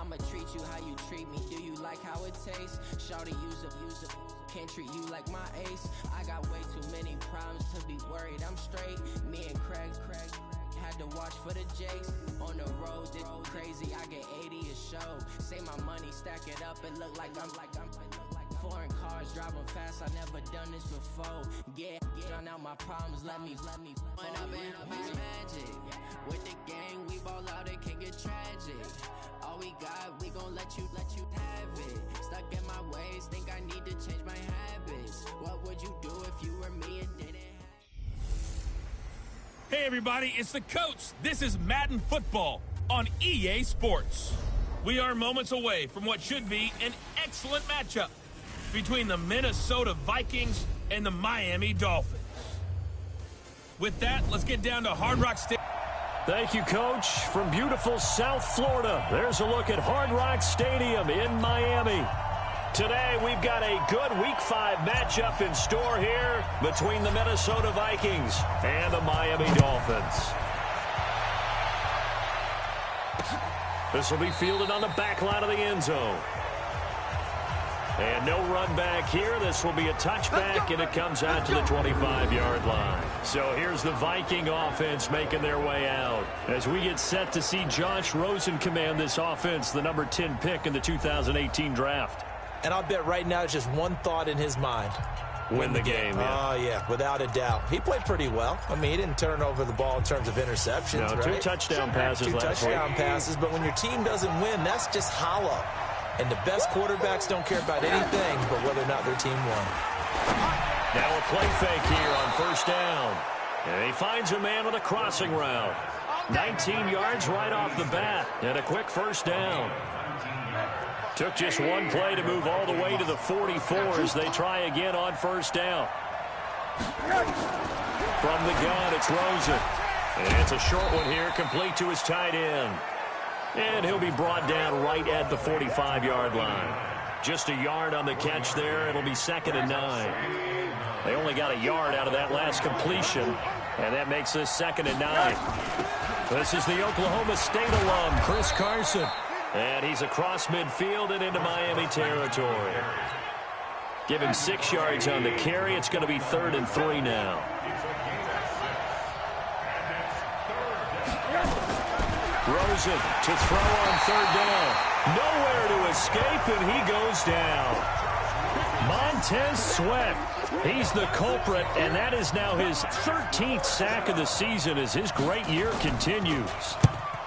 I'ma treat you how you treat me. Do you like how it tastes? Shawty, use a can't treat you like my ace. I got way too many problems to be worried. I'm straight. Me and Craig had to watch for the Jakes. On the road, this crazy. I get 80 a show. Say my money, stack it up. It look like I'm foreign cars driving fast. I never done this before. Get on out my problems. Let me. When I've been magic with the gang, we ball out. It can get tragic. All we got, we gon' let you have it. Stuck in my ways, think I need to change my habits. What would you do if you were me and didn't? Hey everybody, it's the coach. This is Madden Football on EA Sports. We are moments away from what should be an excellent matchup between the Minnesota Vikings and the Miami Dolphins. With that, let's get down to Hard Rock Stadium. Thank you, Coach. From beautiful South Florida, there's a look at Hard Rock Stadium in Miami. Today, we've got a good Week 5 matchup in store here between the Minnesota Vikings and the Miami Dolphins. This will be fielded on the back line of the end zone. And no run back here. This will be a touchback, and it comes out to the 25-yard line. So here's the Viking offense making their way out as we get set to see Josh Rosen command this offense, the number 10 pick in the 2018 draft. And I'll bet right now it's just one thought in his mind. Win the game. Yeah. Oh, yeah, without a doubt. He played pretty well. I mean, he didn't turn over the ball in terms of interceptions, no, right? 2 touchdown passes last week. 2 touchdown passes, but when your team doesn't win, that's just hollow. And the best quarterbacks don't care about anything but whether or not their team won. Now a play fake here on first down. And he finds a man with a crossing route. 19 yards right off the bat, and a quick first down. Took just one play to move all the way to the 44 as they try again on first down. From the gun, it's Rosen. And it's a short one here, complete to his tight end. And he'll be brought down right at the 45-yard line. Just a yard on the catch there. It'll be 2nd and 9. They only got a yard out of that last completion, and that makes this 2nd and 9. This is the Oklahoma State alum, Chris Carson. And he's across midfield and into Miami territory. Give him 6 yards on the carry. It's going to be 3rd and 3 now. Rosen to throw on 3rd down. Nowhere to escape, and he goes down. Montez Sweat, he's the culprit, and that is now his 13th sack of the season as his great year continues.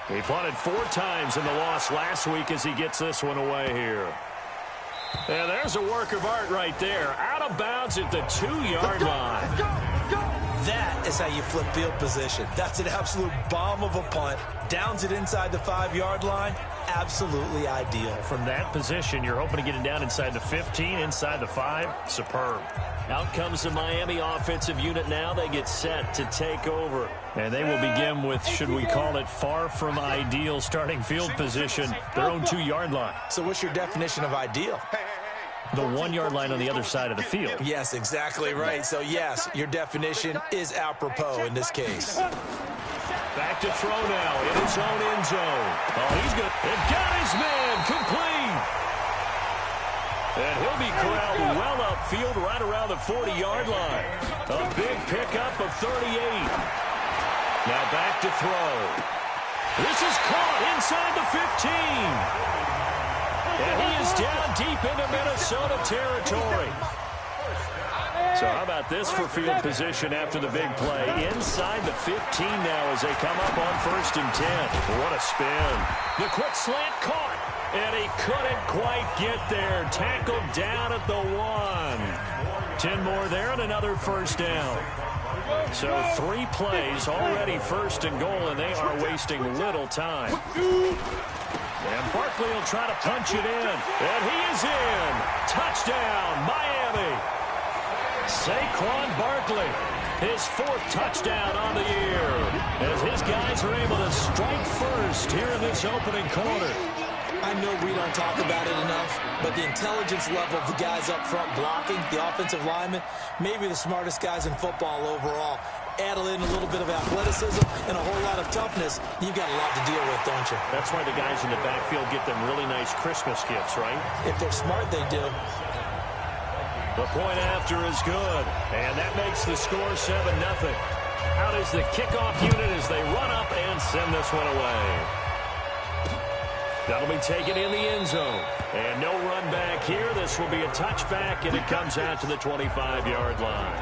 He punted 4 times in the loss last week as he gets this one away here. And there's a work of art right there. Out of bounds at the 2-yard line. That is how you flip field position. That's an absolute bomb of a punt. Downs it inside the 5-yard line. Absolutely ideal. From that position, you're hoping to get it down inside the 15, inside the 5. Superb. Out comes the Miami offensive unit now. They get set to take over. And they will begin with, should we call it, far from ideal starting field position, their own 2-yard line. So what's your definition of ideal? The 1-yard line on the other side of the field. Yes, exactly right. So, yes, your definition is apropos in this case. Back to throw now in his own end zone. Oh, he's good. It got his man complete. And he'll be corralled well upfield right around the 40-yard line. A big pickup of 38. Now back to throw. This is caught inside the 15. And he is down deep into Minnesota territory. So how about this for field position after the big play? Inside the 15 now as they come up on 1st and 10. What a spin. The quick slant caught. And he couldn't quite get there. Tackled down at the 1. 10 more there and another first down. So 3 plays already 1st and goal, and they are wasting little time. And Barkley will try to punch it in. And he is in. Touchdown, Miami. Saquon Barkley, his 4th touchdown on the year. As his guys are able to strike first here in this opening quarter. I know we don't talk about it enough, but the intelligence level of the guys up front blocking, the offensive linemen, maybe the smartest guys in football overall. add in a little bit of athleticism and a whole lot of toughness, you've got a lot to deal with, don't you? That's why the guys in the backfield get them really nice Christmas gifts, right? If they're smart, they do. The point after is good, and that makes the score 7-0. Out is the kickoff unit as they run up and send this one away. That'll be taken in the end zone. And no run back here. This will be a touchback, and it comes out to the 25-yard line.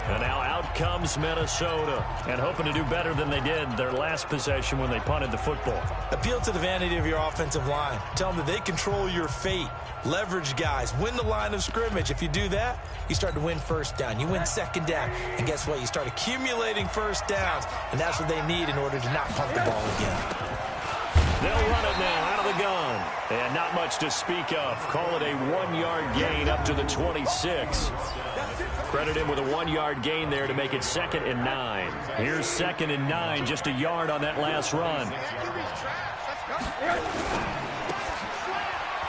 And now out comes Minnesota, and hoping to do better than they did their last possession when they punted the football. Appeal to the vanity of your offensive line. Tell them that they control your fate. Leverage guys. Win the line of scrimmage. If you do that, you start to win first down. You win second down. And guess what? You start accumulating first downs, and that's what they need in order to not punt the ball again. They'll run it now out of the gun. And not much to speak of. Call it a 1-yard gain up to the 26. Credit him with a 1-yard gain there to make it 2nd and 9. Here's 2nd and 9, just a yard on that last run.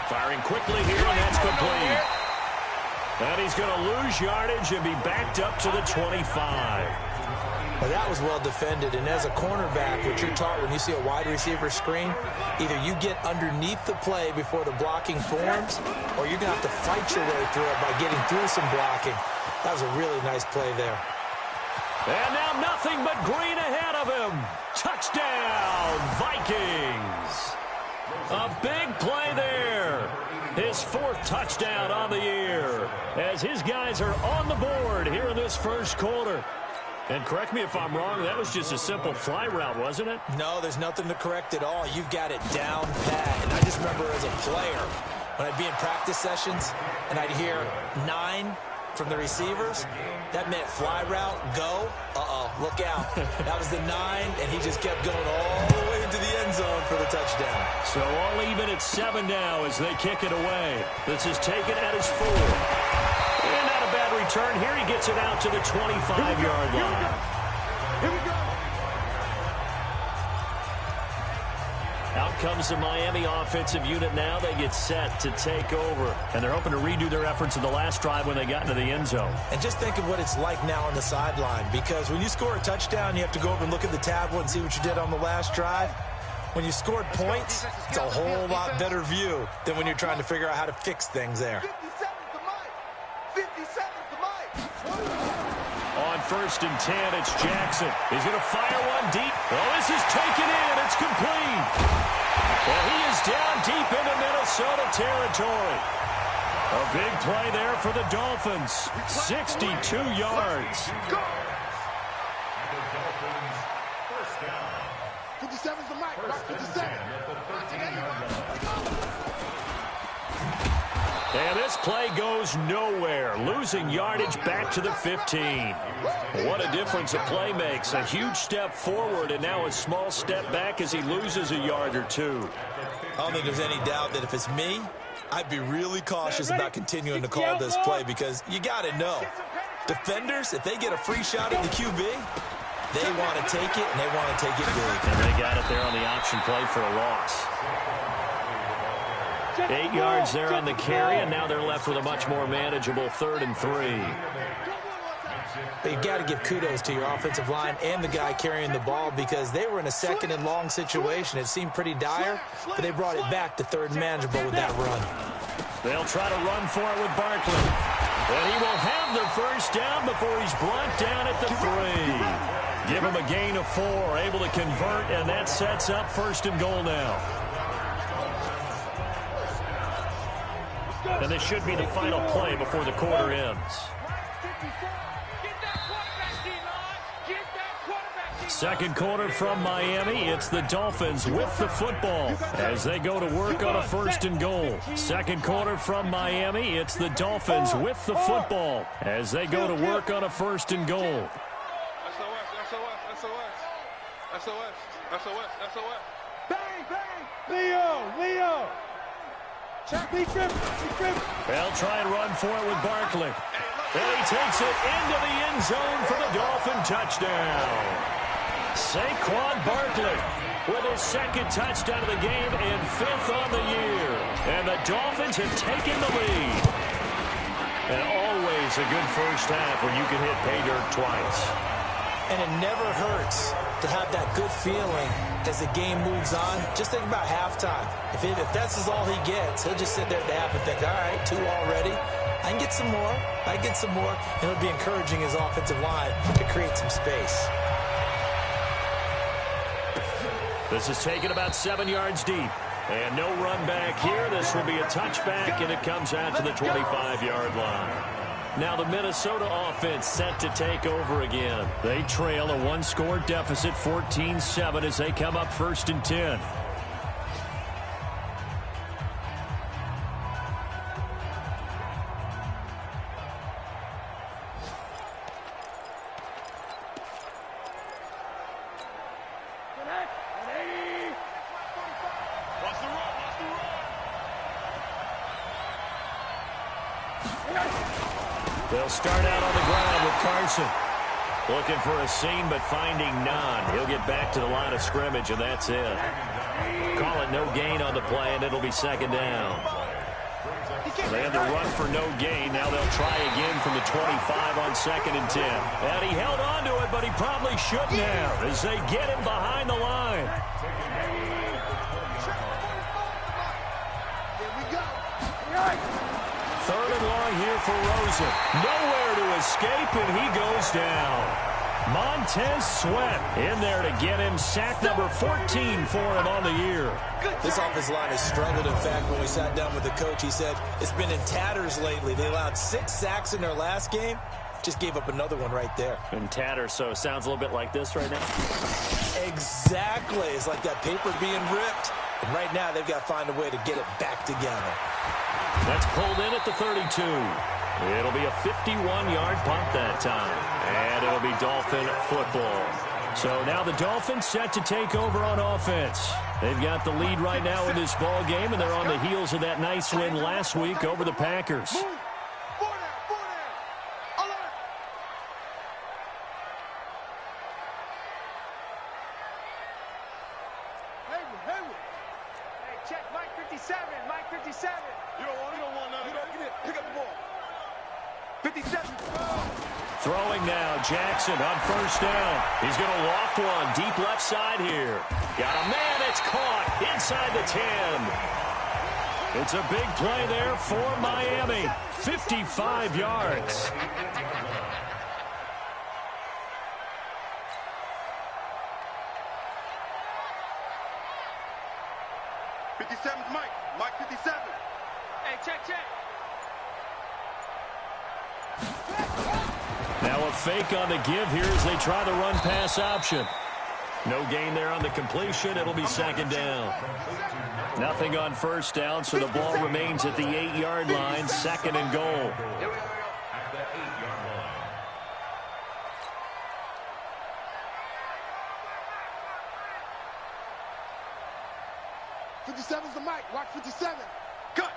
Firing quickly here, and that's complete. And he's going to lose yardage and be backed up to the 25. Well, that was well defended, and as a cornerback, what you're taught when you see a wide receiver screen, either you get underneath the play before the blocking forms, or you're going to have to fight your way through it by getting through some blocking. That was a really nice play there. And now nothing but green ahead of him. Touchdown, Vikings. A big play there. His 4th touchdown on the year as his guys are on the board here in this first quarter. And correct me if I'm wrong, that was just a simple fly route, wasn't it? No, there's nothing to correct at all. You've got it down pat. And I just remember as a player, when I'd be in practice sessions and I'd hear 9 from the receivers, that meant fly route, go, look out. That was the 9, and he just kept going all the way into the end zone for the touchdown. So all even at 7 now as they kick it away. This is taken at his 4. And not a bad return here. He gets it out to the 25-yard line. Here we go. Out comes the Miami offensive unit now. They get set to take over. And they're hoping to redo their efforts in the last drive when they got into the end zone. And just think of what it's like now on the sideline, because when you score a touchdown, you have to go over and look at the tablet and see what you did on the last drive. When you scored points, it's a whole lot better view than when you're trying to figure out how to fix things there. 57 to Mike. On 1st and 10, it's Jackson. He's going to fire one deep. Oh, this is taken in. It's complete. Well, he is down deep into Minnesota territory. A big play there for the Dolphins. 62 yards. 57 to Mike. 57. And this play goes nowhere, losing yardage back to the 15. What a difference a play makes. A huge step forward and now a small step back as he loses a yard or 2. I don't think there's any doubt that if it's me, I'd be really cautious about continuing to call this play, because you got to know, defenders, if they get a free shot at the QB, they want to take it, and they want to take it big. And they got it there on the option play for a loss. 8 yards there on the carry, and now they're left with a much more manageable 3rd and 3. But you've got to give kudos to your offensive line and the guy carrying the ball, because they were in a 2nd and long situation. It seemed pretty dire, but they brought it back to 3rd and manageable with that run. They'll try to run for it with Barkley. And he will have the first down before he's brought down at the 3. Give him a gain of 4, able to convert, and that sets up 1st and goal now. And this should be the final play before the quarter ends. Second quarter from Miami. It's the Dolphins with the football as they go to work on a 1st and goal. Second quarter from Miami. It's the Dolphins with the football as they go to work on a 1st and goal. SOS. Bang, bang. Leo. They'll try and run for it with Barkley. And he takes it into the end zone for the Dolphin touchdown. Saquon Barkley with his 2nd touchdown of the game and 5th on the year. And the Dolphins have taken the lead. And always a good first half when you can hit pay dirt twice. And it never hurts to have that good feeling as the game moves on. Just think about halftime. If that's all he gets, he'll just sit there at the half and think, all right, 2 already. I can get some more. I can get some more. And it'll be encouraging his offensive line to create some space. This is taken about 7 yards deep. And no run back here. This will be a touchback, and it comes out to the 25-yard line. Now the Minnesota offense set to take over again. They trail a one-score deficit, 14-7, as they come up 1st and 10. They'll start out on the ground with Carson. Looking for a seam, but finding none. He'll get back to the line of scrimmage, and that's it. Call it no gain on the play, and it'll be 2nd down. They had to run for no gain. Now they'll try again from the 25 on 2nd and 10. And he held on to it, but he probably shouldn't have, as they get him behind the line. Here we go. 3rd and long here for Rosen. Nowhere to escape, and he goes down. Montez Sweat in there to get him. Sack number 14 for him on the year. This offensive line has struggled. In fact, when we sat down with the coach, he said it's been in tatters lately. They allowed 6 sacks in their last game. Just gave up another one right there. In tatters, so it sounds a little bit like this right now. Exactly. It's like that paper being ripped. And right now, they've got to find a way to get it back together. That's pulled in at the 32. It'll be a 51-yard punt that time. And it'll be Dolphin football. So now the Dolphins set to take over on offense. They've got the lead right now in this ball game, and they're on the heels of that nice win last week over the Packers. Check, Mike 57, Mike 57. You don't want nothing. Get it. Pick up the ball. 57. Throwing now, Jackson on 1st down. He's going to loft one deep left side here. Got a man, it's caught inside the 10. It's a big play there for Miami. 55 yards. Mike 57. Hey, check. Now a fake on the give here as they try the run-pass option. No gain there on the completion. It'll be 2nd down. Nothing on 1st down, so the ball remains at the 8-yard line. 2nd and goal. 57's the Mike. Watch 57. Cut.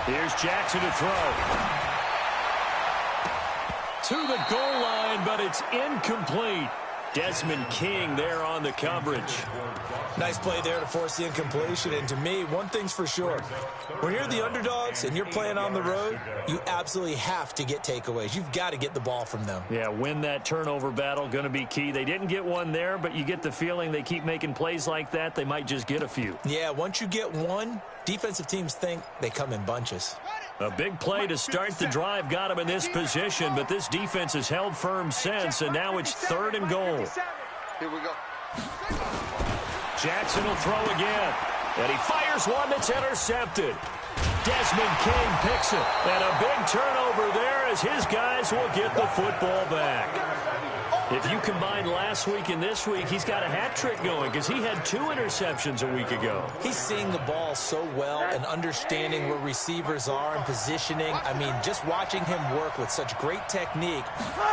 Here's Jackson to throw. To the goal line, but it's incomplete. Desmond King there on the coverage. Nice play there to force the incompletion. And to me, one thing's for sure. When you're the underdogs and you're playing on the road, you absolutely have to get takeaways. You've got to get the ball from them. Yeah, win that turnover battle, going to be key. They didn't get one there, but you get the feeling they keep making plays like that, they might just get a few. Yeah, once you get one, defensive teams think they come in bunches. A big play to start the drive got him in this position, but this defense has held firm since, and now it's 3rd and goal. Here we go. Jackson will throw again, and he fires one that's intercepted. Desmond King picks it, and a big turnover there as his guys will get the football back. If you combine last week and this week, he's got a hat trick going because he had 2 interceptions a week ago. He's seeing the ball so well and understanding where receivers are and positioning. I mean, just watching him work with such great technique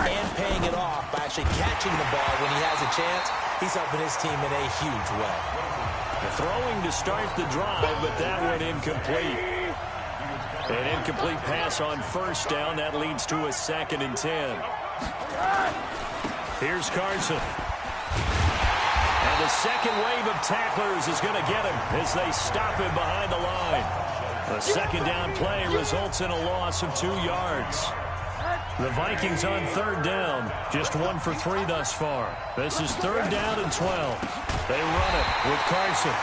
and paying it off by actually catching the ball when he has a chance, he's helping his team in a huge way. Throwing to start the drive, but that went incomplete. An incomplete pass on 1st down. That leads to a 2nd and 10. Here's Carson. And the second wave of tacklers is going to get him as they stop him behind the line. The 2nd down play results in a loss of 2 yards. The Vikings on third down. Just 1 for 3 thus far. This is third down and 12. They run it with Carson.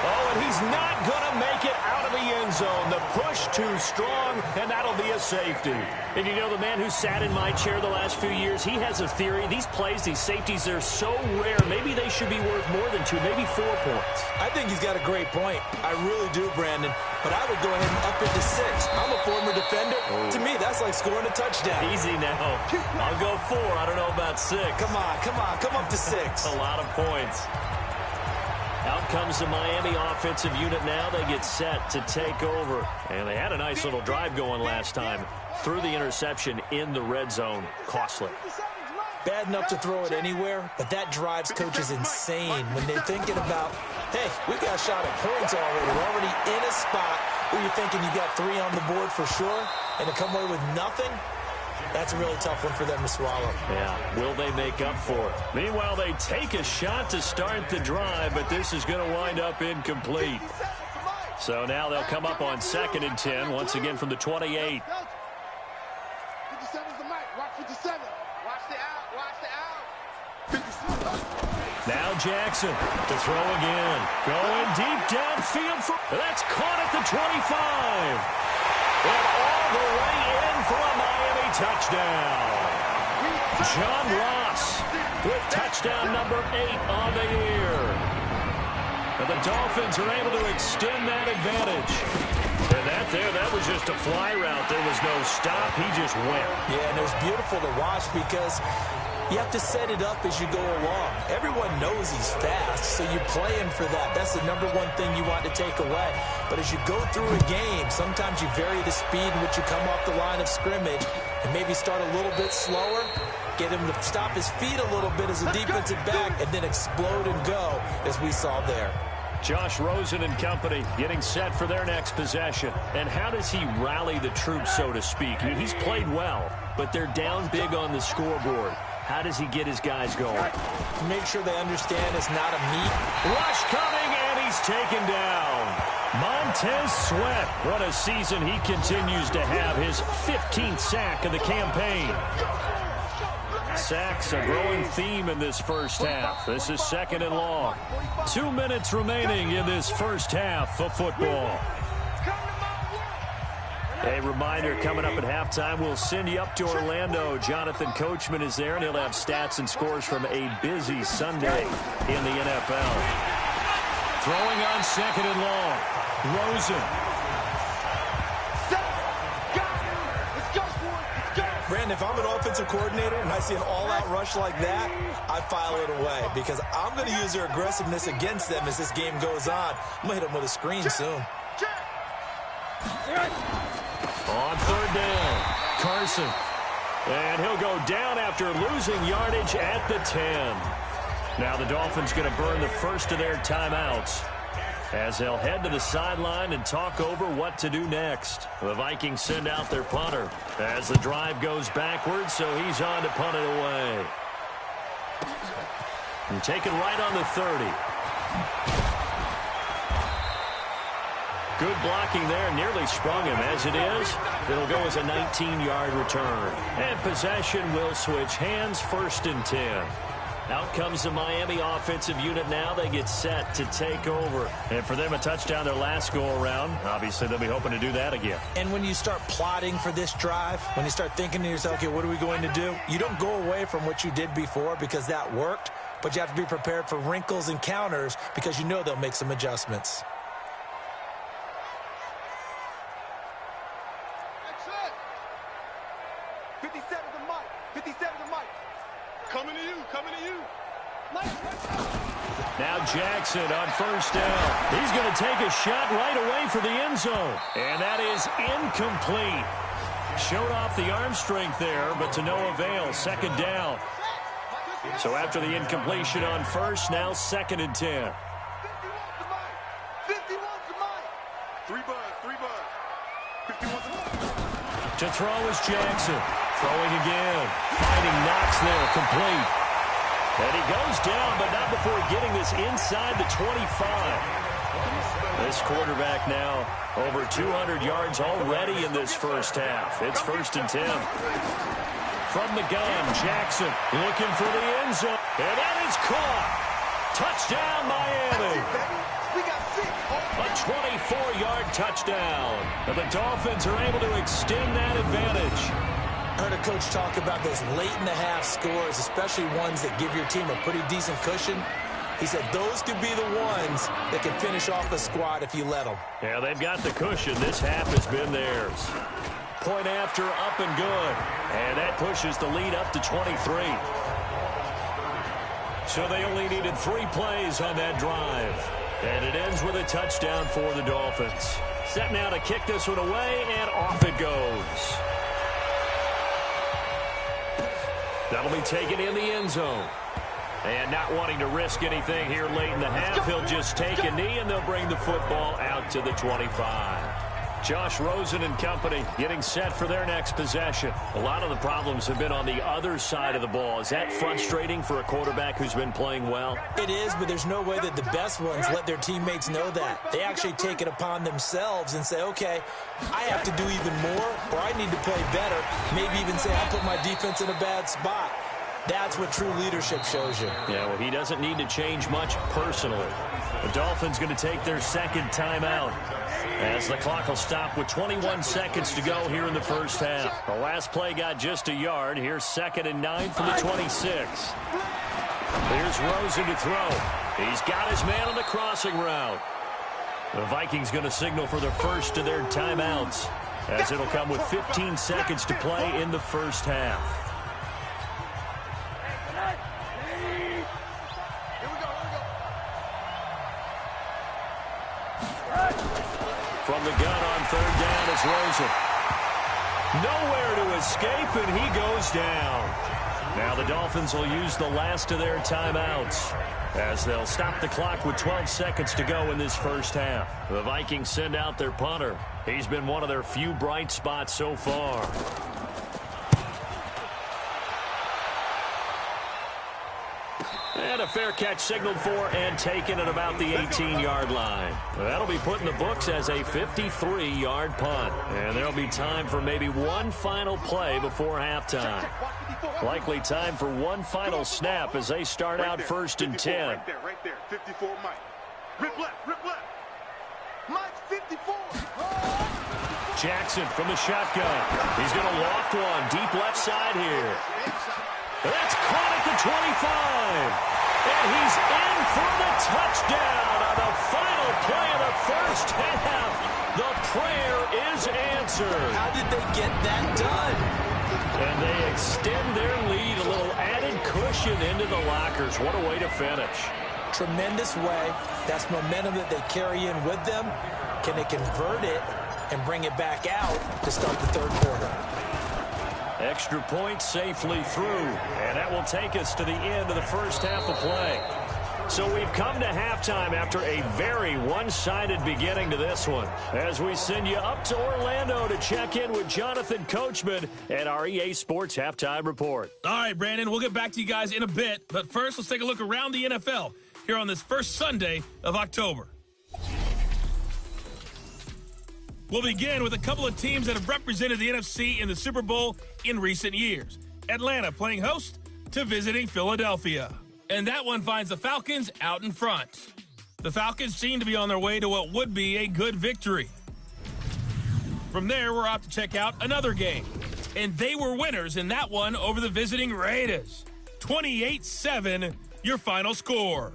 Oh, and he's not going to make it out of the end zone. The push too strong, and that'll be a safety. And you know, the man who sat in my chair the last few years, he has a theory. These plays, these safeties, they're so rare. Maybe they should be worth more than 2, maybe 4 points. I think he's got a great point. I really do, Brandon. But I would go ahead and up it to 6. I'm a former defender. Oh. To me, that's like scoring a touchdown. Easy now. I'll go 4. I don't know about 6. Come on. Come up to 6. A lot of points. Out comes the Miami offensive unit now. They get set to take over. And they had a nice little drive going last time. Threw the interception in the red zone. Costly. Bad enough to throw it anywhere, but that drives coaches insane when they're thinking about, hey, we got a shot at points already. We're already in a spot where you're thinking you got 3 on the board for sure, and to come away with nothing, that's a really tough one for them to swallow. Yeah, will they make up for it? Meanwhile, they take a shot to start the drive, but this is going to wind up incomplete. So now they'll come up on 2nd and 10, once again from the 28. 57's the mic. Watch 57. Watch the out. Watch the out. Now Jackson to throw again. Going deep downfield. That's caught at the 25. And all the way in for a Miami touchdown. John Ross with touchdown number 8 on the year. And the Dolphins are able to extend that advantage. And that was just a fly route. There was no stop. He just went. Yeah, and it was beautiful to watch because you have to set it up as you go along. Everyone knows he's fast, so you play him for that. That's the #1 thing you want to take away. But as you go through a game, sometimes you vary the speed in which you come off the line of scrimmage and maybe start a little bit slower, get him to stop his feet a little bit as a defensive back, and then explode and go, as we saw there. Josh Rosen and company getting set for their next possession. And how does he rally the troops, so to speak? I mean, he's played well, but they're down big on the scoreboard. How does he get his guys going? Make sure they understand it's not a meet. Rush coming, and he's taken down. Montez Sweat. What a season he continues to have. His 15th sack of the campaign. Sacks a growing theme in this first half. This is 2nd and long. 2 minutes remaining in this first half of football. A reminder, coming up at halftime, we'll send you up to Orlando. Jonathan Coachman is there, and he'll have stats and scores from a busy Sunday in the NFL. Throwing on 2nd and long. Rosen. Brandon, if I'm an offensive coordinator and I see an all-out rush like that, I file it away because I'm going to use their aggressiveness against them as this game goes on. I'm going to hit them with a screen soon. On 3rd down, Carson. And he'll go down after losing yardage at the 10. Now the Dolphins going to burn the first of their timeouts as they'll head to the sideline and talk over what to do next. The Vikings send out their punter as the drive goes backwards, so he's on to punt it away. And take it right on the 30. Good blocking there, nearly sprung him. As it is, it'll go as a 19-yard return. And possession will switch hands, 1st and 10. Out comes the Miami offensive unit now. They get set to take over. And for them, a touchdown their last go-around. Obviously, they'll be hoping to do that again. And when you start plotting for this drive, when you start thinking to yourself, okay, what are we going to do? You don't go away from what you did before because that worked, but you have to be prepared for wrinkles and counters because you know they'll make some adjustments. Now Jackson on 1st down. He's going to take a shot right away for the end zone. And that is incomplete. Showed off the arm strength there, but to no avail. 2nd down. So after the incompletion on 1st, now 2nd and 10. 3 buzz. 51's the mic. To throw is Jackson. Throwing again. Finding Knox there, complete. And he goes down, but not before getting this inside the 25. This quarterback now over 200 yards already in this first half. It's 1st and 10. from the gun. Jackson looking for the end zone. And that is caught. Touchdown, Miami. We got 6. A 24-yard touchdown. And the Dolphins are able to extend that advantage. I heard a coach talk about those late-in-the-half scores, especially ones that give your team a pretty decent cushion. He said those could be the ones that can finish off a squad if you let them. Yeah, they've got the cushion. This half has been theirs. Point after, up and good. And that pushes the lead up to 23. So they only needed 3 plays on that drive. And it ends with a touchdown for the Dolphins. Set now to kick this one away, and off it goes. That'll be taken in the end zone. And not wanting to risk anything here late in the half, he'll just take a knee, and they'll bring the football out to the 25. Josh Rosen and company getting set for their next possession. A lot of the problems have been on the other side of the ball. Is that frustrating for a quarterback who's been playing well? It is, but there's no way that the best ones let their teammates know that. They actually take it upon themselves and say, okay, I have to do even more, or I need to play better. Maybe even say I put my defense in a bad spot. That's what true leadership shows you. Yeah, well, he doesn't need to change much personally. The Dolphins going to take their second timeout as the clock will stop with 21 seconds to go here in the first half. The last play got just a yard. Here's 2nd and 9 from the 26. Here's Rosen to throw. He's got his man on the crossing route. The Vikings going to signal for the first of their timeouts, as it'll come with 15 seconds to play in the first half. From the gun on 3rd down is Rosen. Nowhere to escape, and he goes down. Now the Dolphins will use the last of their timeouts, as they'll stop the clock with 12 seconds to go in this first half. The Vikings send out their punter. He's been one of their few bright spots so far. And a fair catch signaled for and taken at about the 18-yard line. That'll be put in the books as a 53-yard punt. And there'll be time for maybe one final play before halftime. Likely time for one final snap as they start out 1st and 10. Right there, 54 Mike. Rip left. Mike's 54. Jackson from the shotgun. He's going to loft one deep left side here. That's caught at the 25. And he's in for the touchdown on the final play of the first half. The prayer is answered. How did they get that done? And they extend their lead, a little added cushion into the lockers. What a way to finish. Tremendous way. That's momentum that they carry in with them. Can they convert it and bring it back out to start the 3rd quarter? Extra point safely through, and that will take us to the end of the first half of play. So we've come to halftime after a very one-sided beginning to this one, as we send you up to Orlando to check in with Jonathan Coachman at our EA Sports Halftime Report. All right, Brandon, we'll get back to you guys in a bit, but first let's take a look around the NFL here on this first Sunday of October. We'll begin with a couple of teams that have represented the NFC in the Super Bowl in recent years. Atlanta playing host to visiting Philadelphia. And that one finds the Falcons out in front. The Falcons seem to be on their way to what would be a good victory. From there, we're off to check out another game. And they were winners in that one over the visiting Raiders. 28-7, your final score.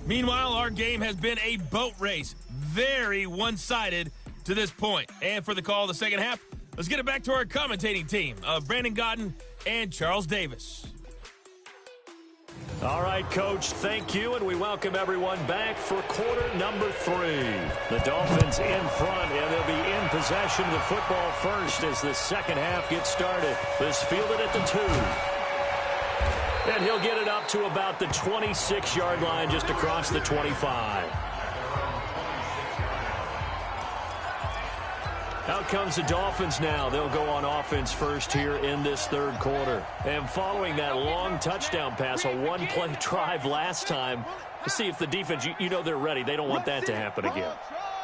Meanwhile, our game has been a boat race. Very one-sided to this point. And for the call of the second half, let's get it back to our commentating team of Brandon Godden and Charles Davis. All right, Coach, thank you, and we welcome everyone back for quarter number 3. The Dolphins in front, and they'll be in possession of the football first as the second half gets started. This fielded at the 2. And he'll get it up to about the 26-yard line just across the 25. Out comes the Dolphins now. They'll go on offense first here in this third quarter. And following that long touchdown pass, a one-play drive last time, to see if the defense, you know they're ready. They don't want that to happen again.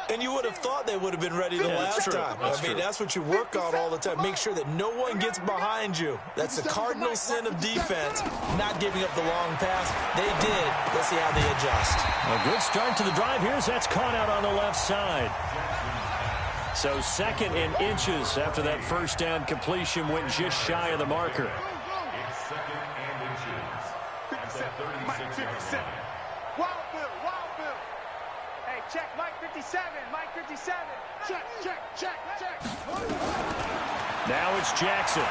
And you would have thought they would have been ready the last time. That's what you work on all the time. Make sure that no one gets behind you. That's the cardinal sin of defense, not giving up the long pass. They did. Let's see how they adjust. A good start to the drive here as that's caught out on the left side. So second in inches after that first down completion went just shy of the marker. It's second and inches. 57, Mike 57. Wild Bill. Hey, check Mike 57, Mike 57. Check. Now it's Jackson.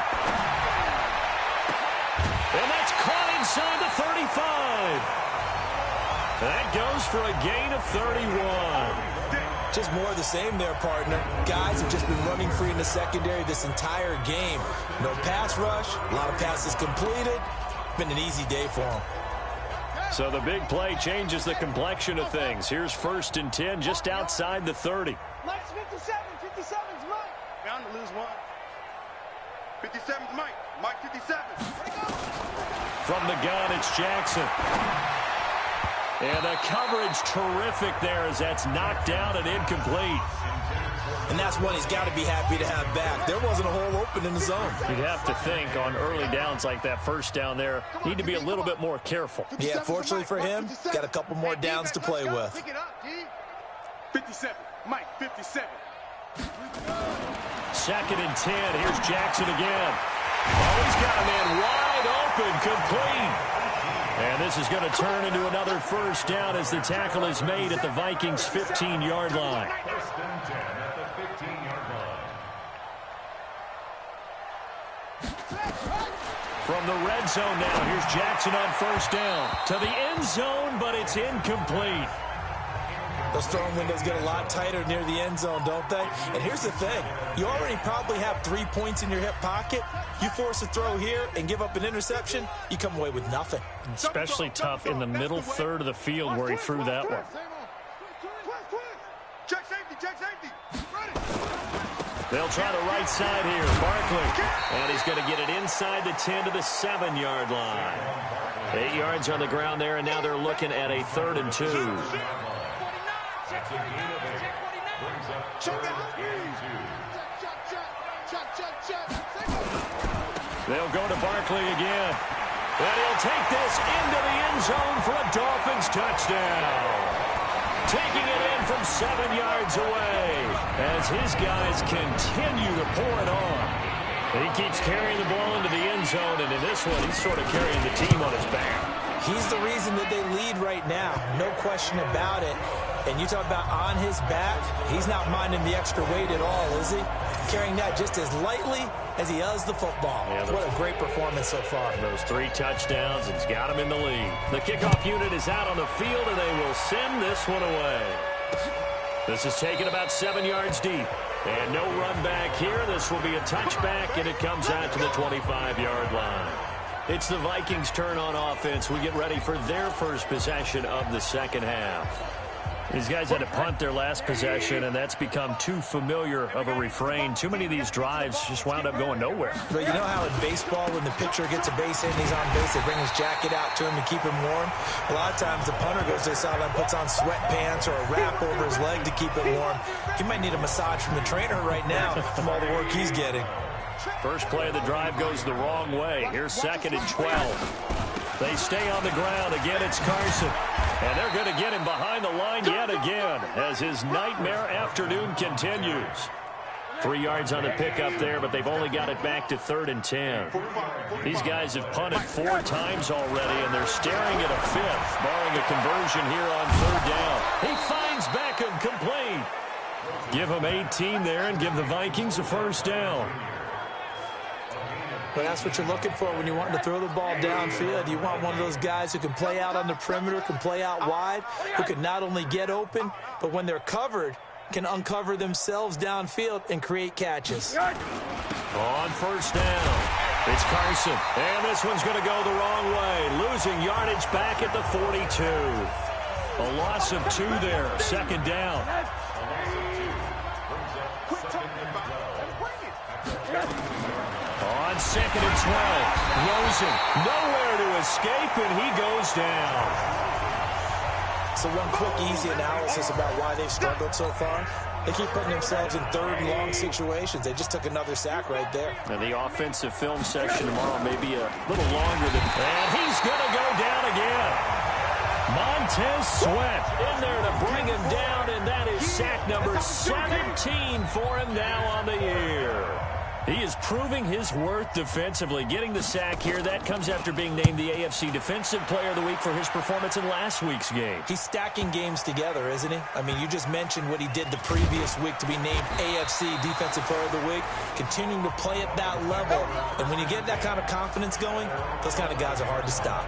And that's caught inside the 35. That goes for a gain of 31. Just more of the same there, partner. Guys have just been running free in the secondary this entire game. No pass rush, a lot of passes completed. Been an easy day for them. So the big play changes the complexion of things. Here's 1st and 10 just outside the 30. Mike's 57. 57's Mike. Bound to lose one. 57's Mike. Mike 57. From the gun, it's Jackson. And the coverage terrific there as that's knocked down and incomplete. And that's one he's got to be happy to have back. There wasn't a hole open in the zone. You'd have to think on early downs like that first down there, need to be a little bit more careful. Yeah, fortunately for him, got a couple more downs to play with. 57, Mike 57. 2nd and 10, here's Jackson again. Oh, he's got a man wide open, complete. And this is going to turn into another first down as the tackle is made at the Vikings' 15-yard line. From the red zone now, here's Jackson on first down. To the end zone, but it's incomplete. Those throwing windows get a lot tighter near the end zone, don't they? And here's the thing. You already probably have 3 points in your hip pocket. You force a throw here and give up an interception, you come away with nothing. Especially tough in the middle third of the field where he threw that one. Check safety. They'll try the right side here. Barkley. And he's going to get it inside the 10 to the 7-yard line. 8 yards on the ground there, and now they're looking at a 3rd and 2. They'll go to Barkley again. And he'll take this into the end zone for a Dolphins touchdown. Taking it in from 7 yards away as his guys continue to pour it on. He keeps carrying the ball into the end zone, and in this one, he's sort of carrying the team on his back. He's the reason that they lead right now. No question about it. And you talk about on his back, he's not minding the extra weight at all, is he? Carrying that just as lightly as he does the football. Yeah, what a great performance so far. Those 3 touchdowns, it's got him in the lead. The kickoff unit is out on the field, and they will send this one away. This is taken about 7 yards deep. And no run back here. This will be a touchback, and it comes out to the 25-yard line. It's the Vikings' turn on offense. We get ready for their first possession of the second half. These guys had to punt their last possession, and that's become too familiar of a refrain. Too many of these drives just wound up going nowhere. But you know how in baseball, when the pitcher gets a base hit and he's on base, they bring his jacket out to him to keep him warm? A lot of times the punter goes to the sideline, puts on sweatpants or a wrap over his leg to keep it warm. He might need a massage from the trainer right now from all the work he's getting. First play of the drive goes the wrong way. Here's 2nd and 12. They stay on the ground. Again, it's Carson. And they're going to get him behind the line yet again as his nightmare afternoon continues. 3 yards on the pickup there, but they've only got it back to 3rd and 10. These guys have punted 4 times already, and they're staring at a 5th, barring a conversion here on 3rd down. He finds Beckham complete. Give him 18 there and give the Vikings a first down. But that's what you're looking for when you want to throw the ball downfield. You want one of those guys who can play out on the perimeter, can play out wide, who can not only get open, but when they're covered, can uncover themselves downfield and create catches. On first down, it's Carson. And this one's going to go the wrong way, losing yardage back at the 42. A loss of 2 there, 2nd down. on 2nd and 12. Rosen, nowhere to escape, and he goes down. So one quick, easy analysis about why they've struggled so far. They keep putting themselves in 3rd and long situations. They just took another sack right there. And the offensive film session tomorrow may be a little longer than... And he's going to go down again. Montez Sweat in there to bring him down, and that is sack number 17 for him now on the year. He is proving his worth defensively. Getting the sack here, that comes after being named the AFC Defensive Player of the Week for his performance in last week's game. He's stacking games together, isn't he? I mean, you just mentioned what he did the previous week to be named AFC Defensive Player of the Week, continuing to play at that level. And when you get that kind of confidence going, those kind of guys are hard to stop.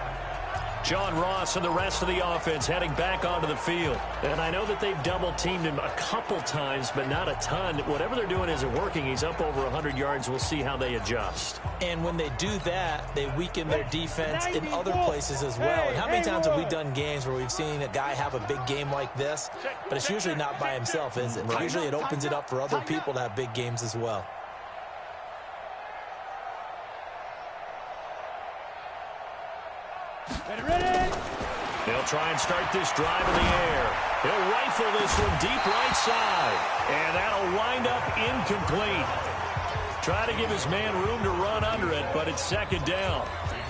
John Ross and the rest of the offense heading back onto the field. And I know that they've double-teamed him a couple times, but not a ton. Whatever they're doing isn't working. He's up over 100 yards. We'll see how they adjust. And when they do that, they weaken their defense in other places as well. And how many times have we done games where we've seen a guy have a big game like this? But it's usually not by himself, is it? Right. Usually it opens it up for other people to have big games as well. They'll try and start this drive in the air. He'll rifle this one deep right side. And that'll wind up incomplete. Try to give his man room to run under it, but it's 2nd down.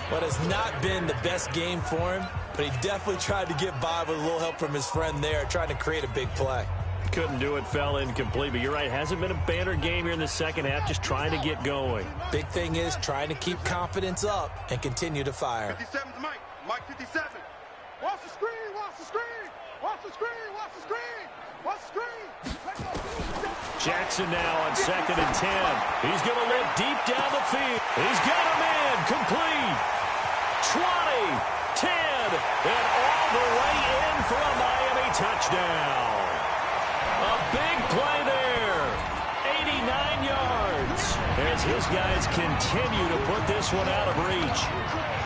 But it's not been the best game for him, but he definitely tried to get by with a little help from his friend there, trying to create a big play. Couldn't do it, fell incomplete. But you're right, hasn't been a banner game here in the 2nd half, just trying to get going. Big thing is trying to keep confidence up and continue to fire. 57's Mike. Mike 57. Watch the screen, watch the screen, watch the screen, watch the screen, watch the screen. Jackson now on 2nd and 10. He's going to look deep down the field. He's got a man, complete. 20, 10, and all the way in for a Miami touchdown. A big play there. 89 yards as his guys continue to put this one out of reach.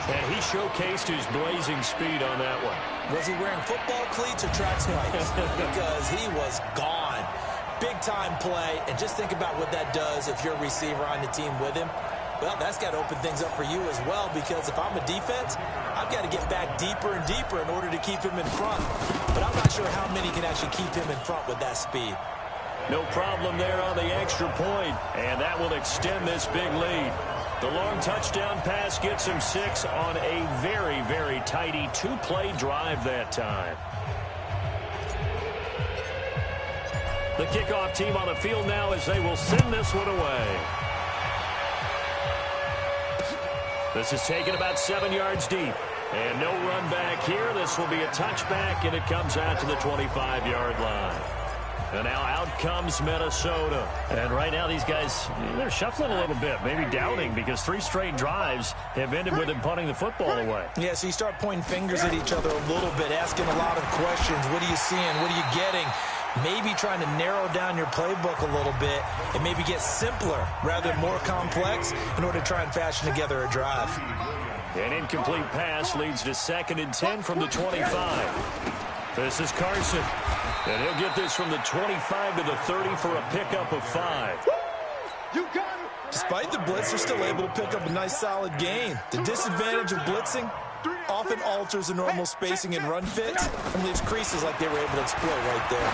And he showcased his blazing speed on that one. Was he wearing football cleats or track spikes? Because he was gone. Big-time play. And just think about what that does if you're a receiver on the team with him. Well, that's got to open things up for you as well, because if I'm a defense, I've got to get back deeper and deeper in order to keep him in front. But I'm not sure how many can actually keep him in front with that speed. No problem there on the extra point, and that will extend this big lead. The long touchdown pass gets him 6 on a very, very tidy 2-play drive that time. The kickoff team on the field now as they will send this one away. This is taken about 7 yards deep. And no run back here. This will be a touchback, and it comes out to the 25-yard line. And now out comes Minnesota. And right now these guys, they're shuffling a little bit, maybe doubting, because 3 straight drives have ended with them punting the football away. Yeah, so you start pointing fingers at each other a little bit, asking a lot of questions. What are you seeing? What are you getting? Maybe trying to narrow down your playbook a little bit and maybe get simpler rather than more complex in order to try and fashion together a drive. An incomplete pass leads to 2nd and 10 from the 25. This is Carson. And he'll get this from the 25 to the 30 for a pickup of 5. Despite the blitz, they're still able to pick up a nice, solid gain. The disadvantage of blitzing often alters the normal spacing and run fits and leaves creases like they were able to exploit right there.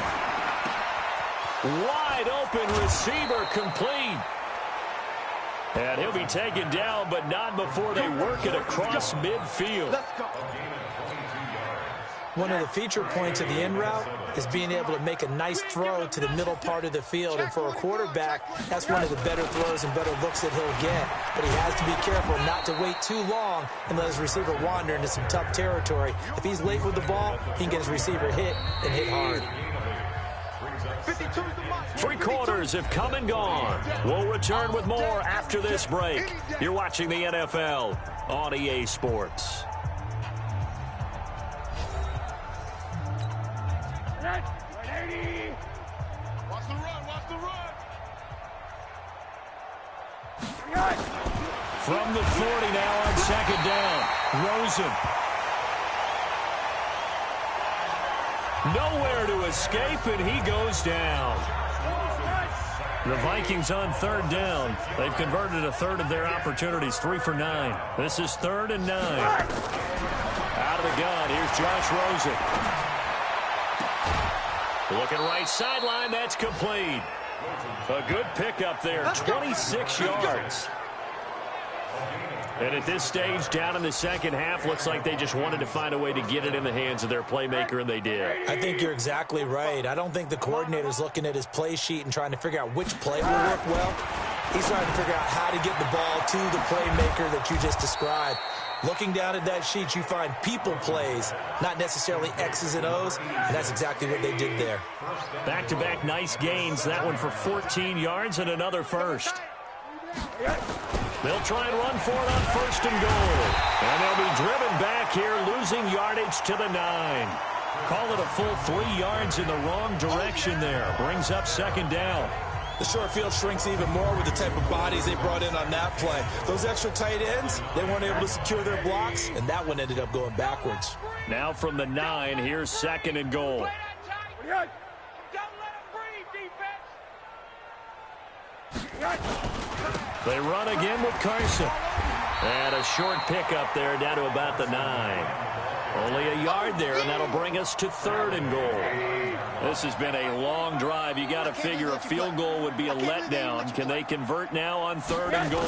Wide open receiver, complete. And he'll be taken down, but not before they work it across midfield. One of the feature points of the in route is being able to make a nice throw to the middle part of the field. And for a quarterback, that's one of the better throws and better looks that he'll get. But he has to be careful not to wait too long and let his receiver wander into some tough territory. If he's late with the ball, he can get his receiver hit and hit hard. 3 quarters have come and gone. We'll return with more after this break. You're watching the NFL on EA Sports. Watch the run, watch the run. From the 40 now on 2nd down. Rosen. Nowhere to escape, and he goes down. The Vikings on third down. They've converted a third of their opportunities, 3 for 9. This is 3rd and 9. Out of the gun, here's Josh Rosen. Looking right sideline, that's complete. A good pickup there, 26 yards. And at this stage, down in the second half, looks like they just wanted to find a way to get it in the hands of their playmaker, and they did. I think you're exactly right. I don't think the coordinator's looking at his play sheet and trying to figure out which play will work well. He's trying to figure out how to get the ball to the playmaker that you just described. Looking down at that sheet, you find people plays, not necessarily X's and O's, and that's exactly what they did there. Back-to-back nice gains. That one for 14 yards and another first. They'll try and run for it on 1st and goal. And they'll be driven back here, losing yardage to the 9. Call it a full 3 yards in the wrong direction there. Brings up 2nd down. The short field shrinks even more with the type of bodies they brought in on that play. Those extra tight ends, they weren't able to secure their blocks, and that one ended up going backwards. Now from the 9, here's 2nd and goal. Don't let him breathe, defense. They run again with Carson. And a short pickup there down to about the 9. Only a yard there, and that'll bring us to 3rd and goal. This has been a long drive. You got to figure a field goal would be a letdown. Can they convert now on 3rd and goal?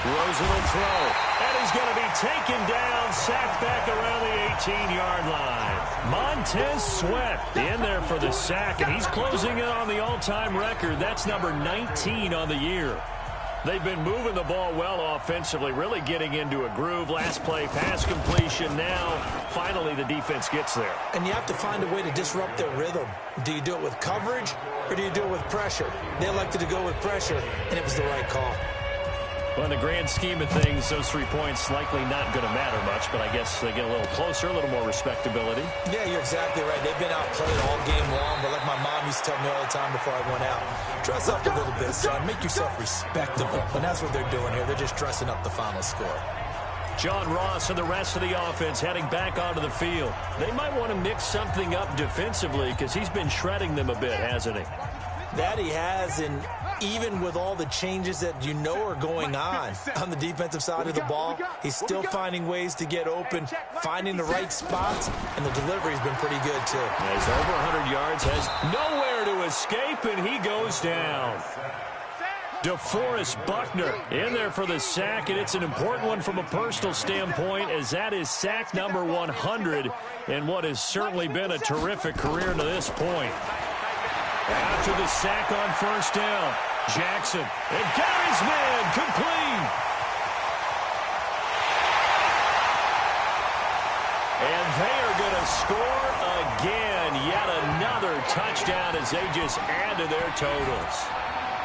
Rosen will throw. And he's going to be taken down, sacked back around the 18-yard line. Montez Sweat in there for the sack, and he's closing in on the all-time record. That's number 19 on the year. They've been moving the ball well offensively, really getting into a groove. Last play, pass completion. Now, finally, the defense gets there. And you have to find a way to disrupt their rhythm. Do you do it with coverage, or do you do it with pressure? They elected to go with pressure, and it was the right call. Well, in the grand scheme of things, those 3 points likely not going to matter much, but I guess they get a little closer, a little more respectability. Yeah, you're exactly right. They've been outplayed all game long, but like my mom used to tell me all the time before I went out, dress up a little bit, son. Make yourself respectable. And that's what they're doing here. They're just dressing up the final score. John Ross and the rest of the offense heading back onto the field. They might want to mix something up defensively because he's been shredding them a bit, hasn't he? That he has, and even with all the changes that you know are going on the defensive side of the ball, he's still finding ways to get open, finding the right spots, and the delivery's been pretty good, too. He's over 100 yards, has nowhere to escape, and he goes down. DeForest Buckner in there for the sack, and it's an important one from a personal standpoint, as that is sack number 100 in what has certainly been a terrific career to this point. After the sack on 1st down, Jackson, and got his man complete. And they are going to score again. Yet another touchdown as they just add to their totals.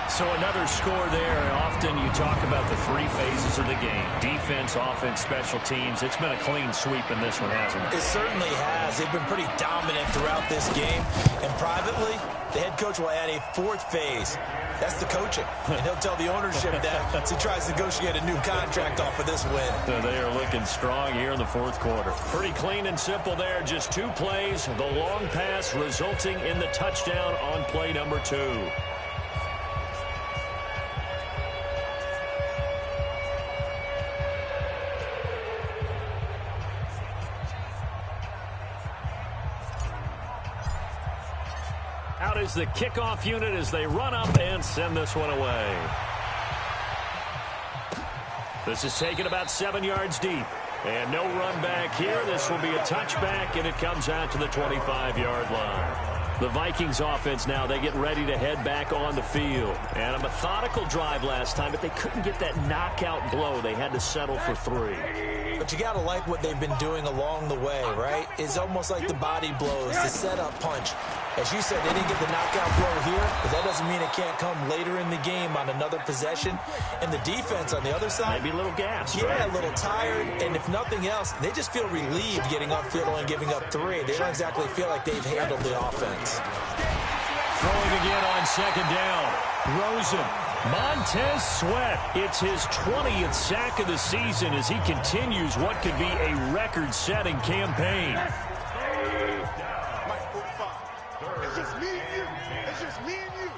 So another score there. Often you talk about the 3 phases of the game. Defense, offense, special teams. It's been a clean sweep in this one, hasn't it? It certainly has. They've been pretty dominant throughout this game. And privately, the head coach will add a 4th phase. That's the coaching. And he'll tell the ownership that as he tries to negotiate a new contract off of this win. So they are looking strong here in the 4th quarter. Pretty clean and simple there. Just 2 plays. The long pass resulting in the touchdown on play number 2. Out is the kickoff unit as they run up and send this one away. This is taken about 7 yards deep. And no run back here. This will be a touchback, and it comes out to the 25-yard line. The Vikings offense now, they get ready to head back on the field. And a methodical drive last time, but they couldn't get that knockout blow. They had to settle for 3. But you got to like what they've been doing along the way, right? It's almost like the body blows, the setup punch. As you said, they didn't get the knockout blow here, but that doesn't mean it can't come later in the game on another possession. And the defense on the other side, maybe a little gas. Yeah, right? A little tired. And if nothing else, they just feel relieved getting upfield and giving up 3. They don't exactly feel like they've handled the offense. Throwing again on 2nd down. Rosen. Montez Sweat. It's his 20th sack of the season as he continues what could be a record-setting campaign. It's just me and you. It's just me and you.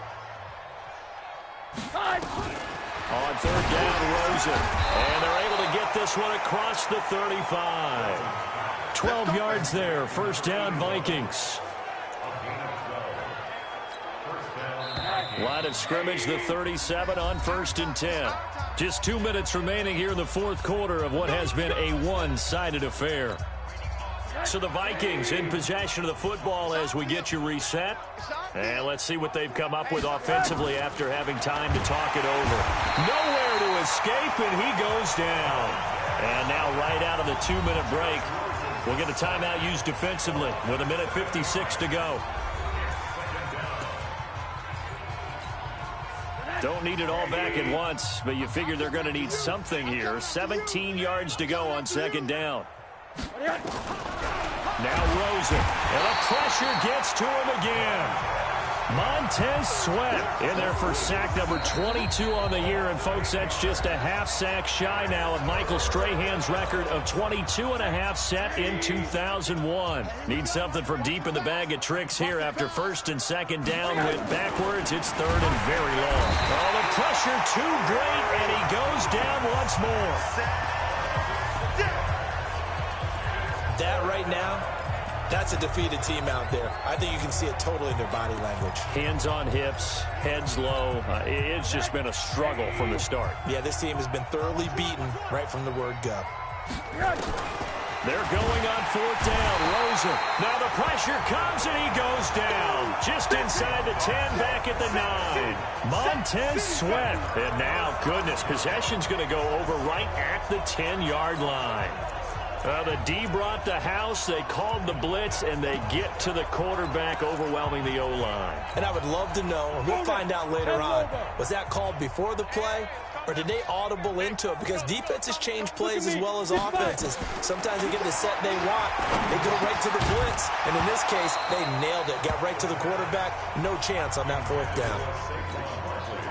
On third down, Rosen. And they're able to get this one across the 35. 12 yards there. First down, Vikings. Line of scrimmage, the 37 on 1st and 10. Just 2 minutes remaining here in the fourth quarter of what has been a one-sided affair. So the Vikings in possession of the football as we get you reset. And let's see what they've come up with offensively after having time to talk it over. Nowhere to escape, and he goes down. And now right out of the 2-minute break, we'll get a timeout used defensively with 1:56 to go. Don't need it all back at once, but you figure they're going to need something here. 17 yards to go on second down. Now Rosen, and the pressure gets to him again. Montez Sweat in there for sack number 22 on the year. And, folks, that's just a half sack shy now of Michael Strahan's record of 22.5 set in 2001. Need something from deep in the bag of tricks here after first and second down. Went backwards. It's third and very long. Oh, the pressure too great, and he goes down once more. That right now, that's a defeated team out there. I think you can see it totally in their body language. Hands on hips, heads low. It's just been a struggle from the start. Yeah, this team has been thoroughly beaten right from the word go. They're going on fourth down. Rosen. Now the pressure comes and he goes down. Just inside the 10, back at the 9. Montez Sweat. And now, goodness, possession's going to go over right at the 10-yard line. The D brought the house, they called the blitz, and they get to the quarterback, overwhelming the O-line. And I would love to know, and we'll find out later on, was that called before the play, or did they audible into it? Because defenses change plays as well as offenses. Sometimes they get the set they want. They go right to the blitz, and in this case, they nailed it. Got right to the quarterback, no chance on that fourth down.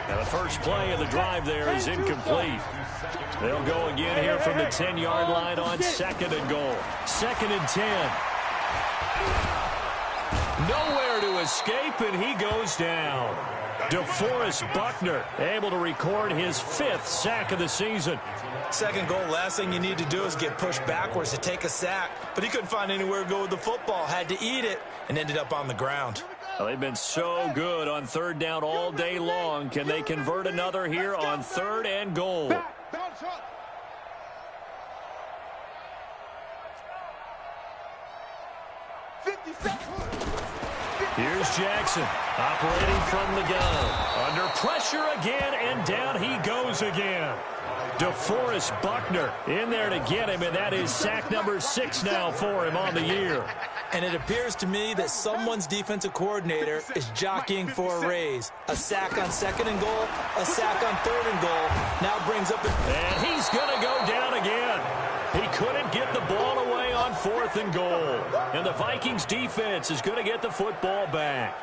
Now the first play of the drive there is incomplete. They'll go again here from the 10-yard line on second and goal. Second and 10. Nowhere to escape, and he goes down. DeForest Buckner able to record his 5th sack of the season. Second goal, last thing you need to do is get pushed backwards to take a sack. But he couldn't find anywhere to go with the football. Had to eat it and ended up on the ground. Well, they've been so good on third down all day long. Can they convert another here on third and goal? Here's Jackson operating from the gun. Under pressure again, and down he goes again. DeForest Buckner in there to get him, and that is sack number 6 now for him on the year. And it appears to me that someone's defensive coordinator is jockeying for a raise. A sack on second and goal, a sack on third and goal. Now brings up... And he's going to go down again. He couldn't get the ball away on fourth and goal. And the Vikings defense is going to get the football back.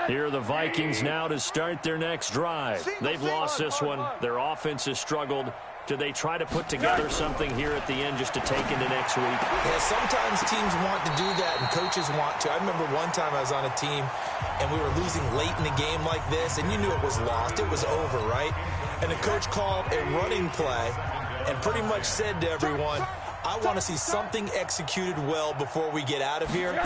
Here are the Vikings now to start their next drive. They've lost this one. Their offense has struggled. Do they try to put together something here at the end just to take into next week? Yeah, sometimes teams want to do that and coaches want to. I remember one time I was on a team and we were losing late in the game like this, and you knew it was lost. It was over, right? And the coach called a running play and pretty much said to everyone, I want to see something executed well before we get out of here.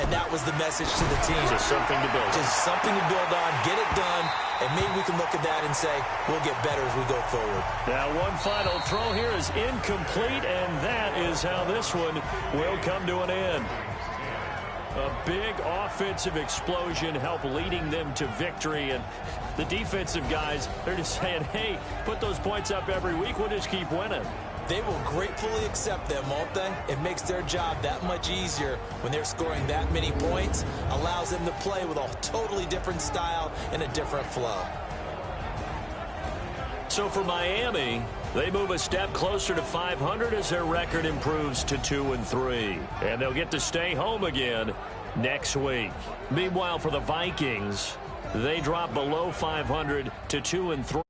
And that was the message to the team. Just something to build on. Just something to build on, get it done, and maybe we can look at that and say, we'll get better as we go forward. Now, one final throw here is incomplete, and that is how this one will come to an end. A big offensive explosion helped leading them to victory, and the defensive guys, they're just saying, hey, put those points up every week, we'll just keep winning. They will gratefully accept them, won't they? It makes their job that much easier when they're scoring that many points. Allows them to play with a totally different style and a different flow. So for Miami, they move a step closer to 500 as their record improves to 2-3. And they'll get to stay home again next week. Meanwhile, for the Vikings, They drop below 500 to 2-3.